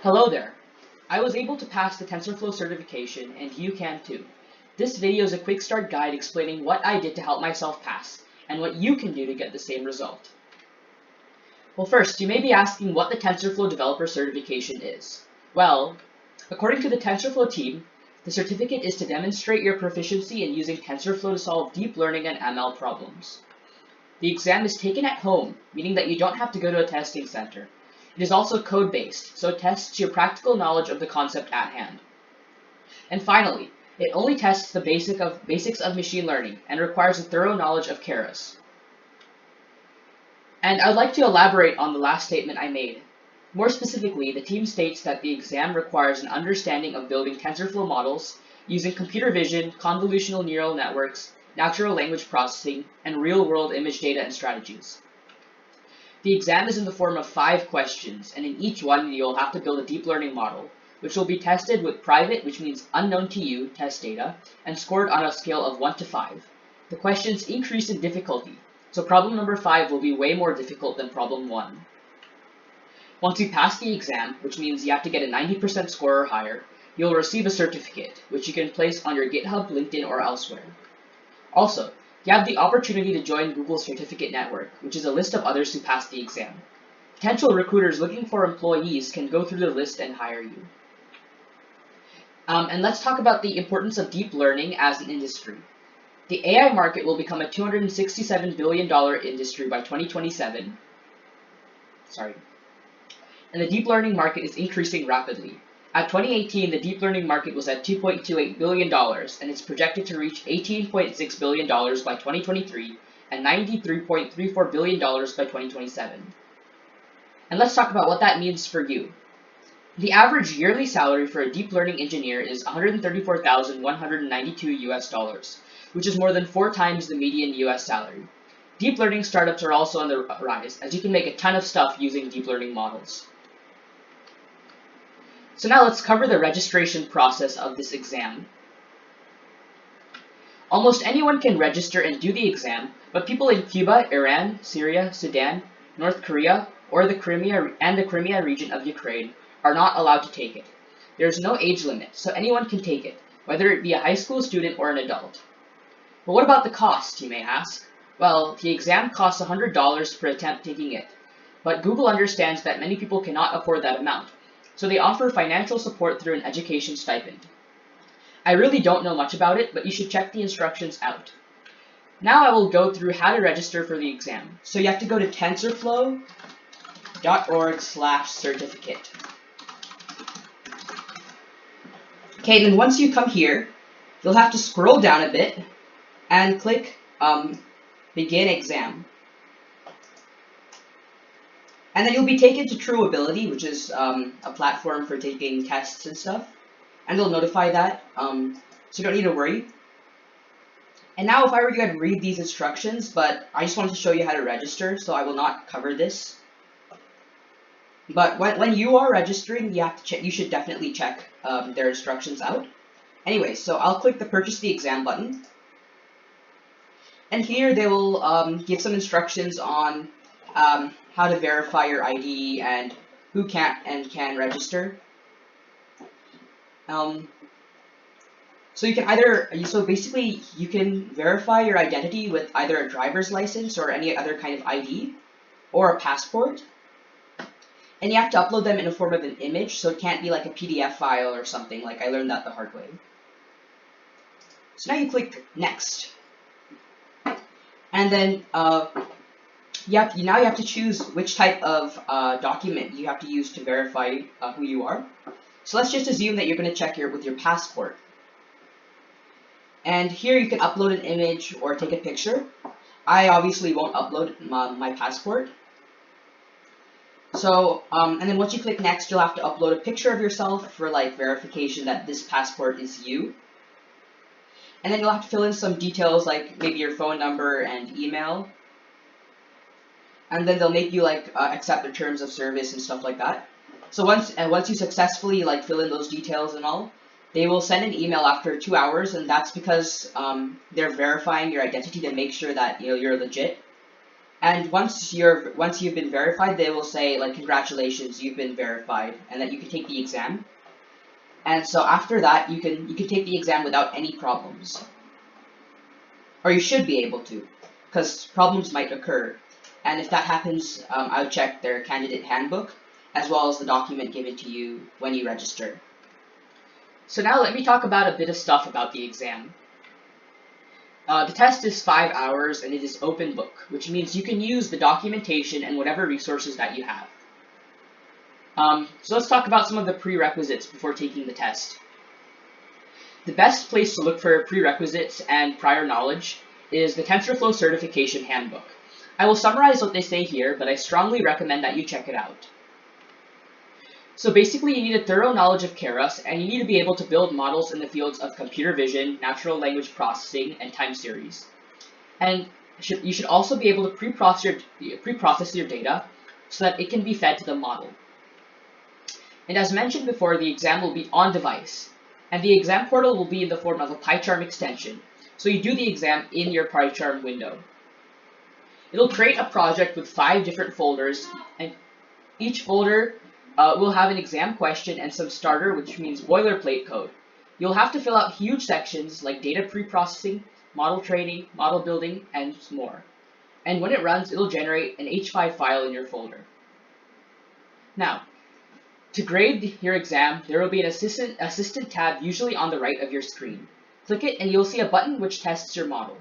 Hello there! I was able to pass the TensorFlow certification, and you can too. This video is a quick start guide explaining what I did to help myself pass, and what you can do to get the same result. Well, first, you may be asking what the TensorFlow Developer Certification is. Well, according to the TensorFlow team, the certificate is to demonstrate your proficiency in using TensorFlow to solve deep learning and ML problems. The exam is taken at home, meaning that you don't have to go to a testing center. It is also code-based, so it tests your practical knowledge of the concept at hand. And finally, it only tests the basics of machine learning and requires a thorough knowledge of Keras. And I would like to elaborate on the last statement I made. More specifically, the team states that the exam requires an understanding of building TensorFlow models using computer vision, convolutional neural networks, natural language processing, and real-world image data and strategies. The exam is in the form of 5 questions, and in each one you'll have to build a deep learning model, which will be tested with private, which means unknown to you, test data, and scored on a scale of 1 to 5. The questions increase in difficulty, so problem number 5 will be way more difficult than problem 1. Once you pass the exam, which means you have to get a 90% score or higher, you'll receive a certificate, which you can place on your GitHub, LinkedIn, or elsewhere. Also, you have the opportunity to join Google's certificate network, which is a list of others who passed the exam. Potential recruiters looking for employees can go through the list and hire you. And let's talk about the importance of deep learning as an industry. The AI market will become a $267 billion industry by 2027. And the deep learning market is increasing rapidly. At 2018, the deep learning market was at $2.28 billion, and it's projected to reach $18.6 billion by 2023 and $93.34 billion by 2027. And let's talk about what that means for you. The average yearly salary for a deep learning engineer is $134,192 US, which is more than 4 times the median US salary. Deep learning startups are also on the rise, as you can make a ton of stuff using deep learning models. So now let's cover the registration process of this exam. Almost anyone can register and do the exam, but people in Cuba, Iran, Syria, Sudan, North Korea, or the Crimea region of Ukraine are not allowed to take it. There is no age limit, so anyone can take it, whether it be a high school student or an adult. But what about the cost, you may ask? Well, the exam costs $100 per attempt taking it, but Google understands that many people cannot afford that amount, so they offer financial support through an education stipend. I really don't know much about it, but you should check the instructions out. Now I will go through how to register for the exam. So you have to go to tensorflow.org/certificate. Okay, then once you come here, you'll have to scroll down a bit and click Begin Exam. And then you'll be taken to TrueAbility, which is a platform for taking tests and stuff. And they'll notify that, so you don't need to worry. And now if I were to read these instructions, but I just wanted to show you how to register, so I will not cover this. But when you are registering, you should definitely check their instructions out. Anyway, so I'll click the Purchase the Exam button. And here they will give some instructions on how to verify your ID and who can register. So you can basically you can verify your identity with either a driver's license or any other kind of ID or a passport. And you have to upload them in a form of an image, so it can't be like a PDF file or something. Like I learned that the hard way. So now you click Next. And then you have to choose which type of document you have to use to verify who you are. So let's just assume that you're going to check with your passport. And here you can upload an image or take a picture. I obviously won't upload my passport. So, and then once you click Next, you'll have to upload a picture of yourself for verification that this passport is you. And then you'll have to fill in some details like maybe your phone number and email. And then they'll make you accept the terms of service and stuff like that. So once you successfully fill in those details and all, they will send an email after 2 hours, and that's because they're verifying your identity to make sure that you're legit. And once you've been verified, they will say like, congratulations, you've been verified, and that you can take the exam. And so after that, you can take the exam without any problems, or you should be able to, because problems might occur. And if that happens, I would check their candidate handbook, as well as the document given to you when you register. So now let me talk about a bit of stuff about the exam. The test is 5 hours and it is open book, which means you can use the documentation and whatever resources that you have. So let's talk about some of the prerequisites before taking the test. The best place to look for prerequisites and prior knowledge is the TensorFlow Certification Handbook. I will summarize what they say here, but I strongly recommend that you check it out. So basically, you need a thorough knowledge of Keras, and you need to be able to build models in the fields of computer vision, natural language processing, and time series. And you should also be able to pre-process your data so that it can be fed to the model. And as mentioned before, the exam will be on device, and the exam portal will be in the form of a PyCharm extension. So you do the exam in your PyCharm window. It'll create a project with 5 different folders, and each folder will have an exam question and some starter, which means boilerplate code. You'll have to fill out huge sections like data pre-processing, model training, model building, and more. And when it runs, it'll generate an H5 file in your folder. Now, to grade your exam, there will be an assistant tab usually on the right of your screen. Click it and you'll see a button which tests your model.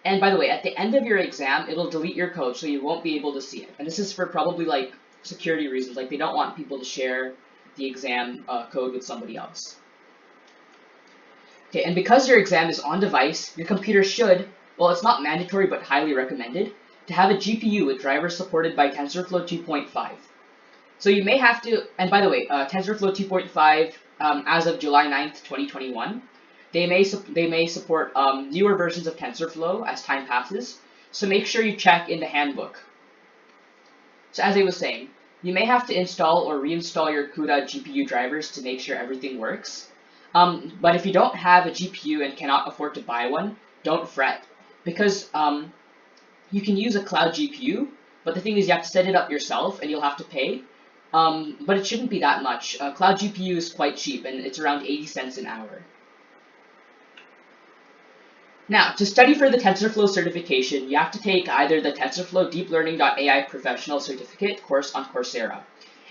And by the way, at the end of your exam, it'll delete your code so you won't be able to see it. And this is for probably like security reasons, like they don't want people to share the exam code with somebody else. Okay, and because your exam is on device, your computer should, well, it's not mandatory but highly recommended, to have a GPU with drivers supported by TensorFlow 2.5. So you may have to, and by the way, TensorFlow 2.5, as of July 9th, 2021, they may support newer versions of TensorFlow as time passes, so make sure you check in the handbook. So as I was saying, you may have to install or reinstall your CUDA GPU drivers to make sure everything works. But if you don't have a GPU and cannot afford to buy one, don't fret, because you can use a cloud GPU, but the thing is you have to set it up yourself and you'll have to pay. But it shouldn't be that much. Cloud GPU is quite cheap, and it's around 80 cents an hour. Now, to study for the TensorFlow certification, you have to take either the TensorFlow DeepLearning.Ai Professional Certificate course on Coursera.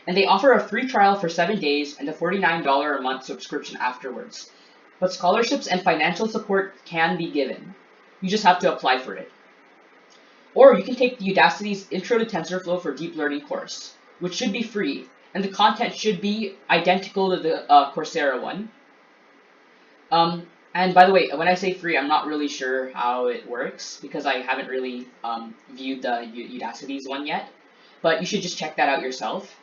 And they offer a free trial for 7 days and a $49 a month subscription afterwards. But scholarships and financial support can be given. You just have to apply for it. Or you can take the Udacity's Intro to TensorFlow for Deep Learning course, which should be free, and the content should be identical to the Coursera one. And by the way, when I say free, I'm not really sure how it works, because I haven't really viewed the Udacity's one yet, but you should just check that out yourself.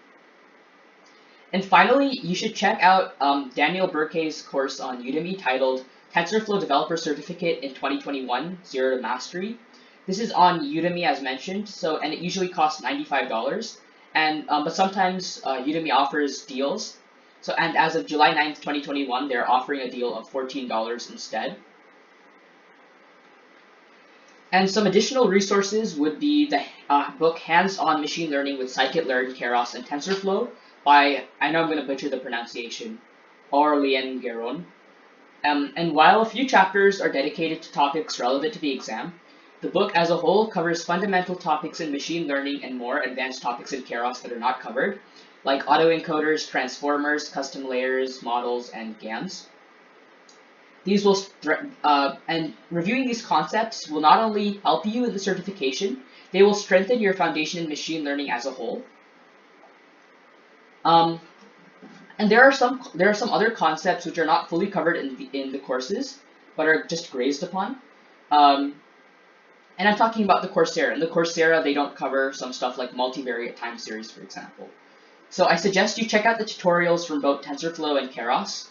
And finally, you should check out Daniel Burke's course on Udemy titled TensorFlow Developer Certificate in 2021, Zero to Mastery. This is on Udemy as mentioned, and it usually costs $95. But sometimes Udemy offers deals. And as of July 9th, 2021, they're offering a deal of $14 instead. And some additional resources would be the book Hands-on Machine Learning with Scikit-Learn, Keras, and TensorFlow by, I know I'm going to butcher the pronunciation, Aurelien Geron. And while a few chapters are dedicated to topics relevant to the exam, the book as a whole covers fundamental topics in machine learning and more advanced topics in Keras that are not covered, like autoencoders, transformers, custom layers, models, and GANs. These will and reviewing these concepts will not only help you in the certification, they will strengthen your foundation in machine learning as a whole. And there are some other concepts which are not fully covered in the courses, but are just grazed upon. And I'm talking about the Coursera. In the Coursera, they don't cover some stuff like multivariate time series, for example. So I suggest you check out the tutorials from both TensorFlow and Keras.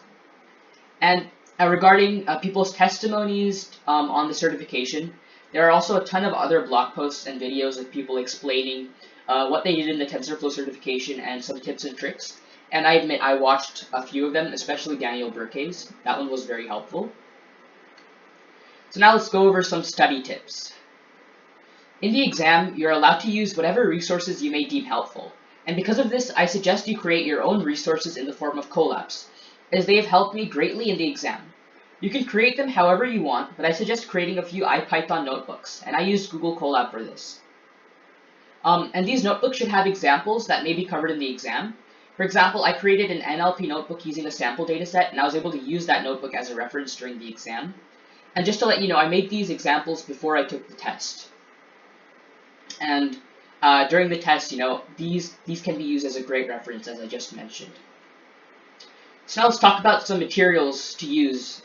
And regarding people's testimonies on the certification, there are also a ton of other blog posts and videos of people explaining what they did in the TensorFlow certification and some tips and tricks. And I admit I watched a few of them, especially Daniel Burke's. That one was very helpful. So now let's go over some study tips. In the exam, you're allowed to use whatever resources you may deem helpful, and because of this, I suggest you create your own resources in the form of collabs, as they have helped me greatly in the exam. You can create them however you want, but I suggest creating a few IPython notebooks, and I used Google Colab for this. And these notebooks should have examples that may be covered in the exam. For example, I created an NLP notebook using a sample dataset, and I was able to use that notebook as a reference during the exam. And just to let you know, I made these examples before I took the test. And during the test, these can be used as a great reference, as I just mentioned. So now let's talk about some materials to use.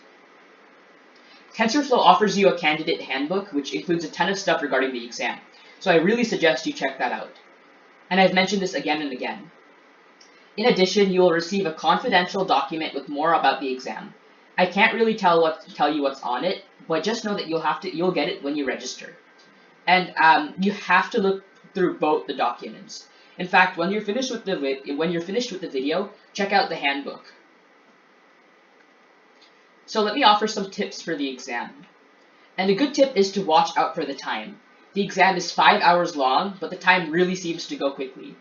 TensorFlow offers you a candidate handbook, which includes a ton of stuff regarding the exam. So I really suggest you check that out. And I've mentioned this again and again. In addition, you will receive a confidential document with more about the exam. I can't really tell you what's on it, but just know that you'll get it when you register. And you have to look through both the documents. In fact, when you're finished with the video, check out the handbook. So let me offer some tips for the exam. And a good tip is to watch out for the time. The exam is 5 hours long, but the time really seems to go quickly.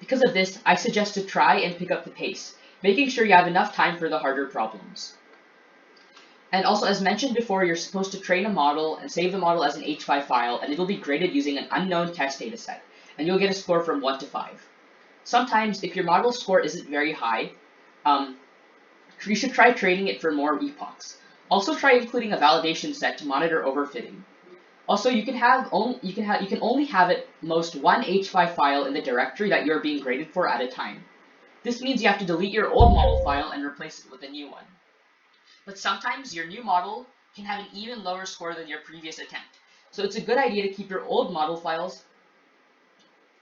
Because of this, I suggest to try and pick up the pace, making sure you have enough time for the harder problems. And also, as mentioned before, you're supposed to train a model and save the model as an H5 file, and it'll be graded using an unknown test dataset, and you'll get a score from 1 to 5. Sometimes, if your model score isn't very high, you should try training it for more epochs. Also, try including a validation set to monitor overfitting. Also, you can only have at most one H5 file in the directory that you're being graded for at a time. This means you have to delete your old model file and replace it with a new one. But sometimes your new model can have an even lower score than your previous attempt. So it's a good idea to keep your old model files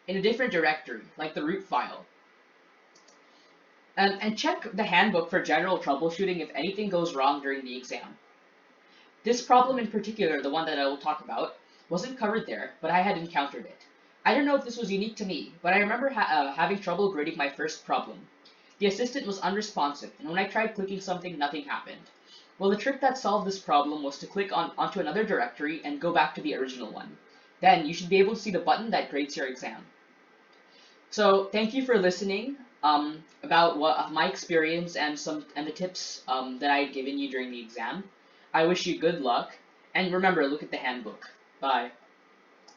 in a different directory, like the root file. And check the handbook for general troubleshooting if anything goes wrong during the exam. This problem in particular, the one that I will talk about, wasn't covered there, but I had encountered it. I don't know if this was unique to me, but I remember having trouble grading my first problem. The assistant was unresponsive, and when I tried clicking something, nothing happened. Well, the trick that solved this problem was to click onto another directory and go back to the original one. Then you should be able to see the button that grades your exam. So thank you for listening about my experience and the tips that I've given you during the exam. I wish you good luck, and remember, look at the handbook. Bye.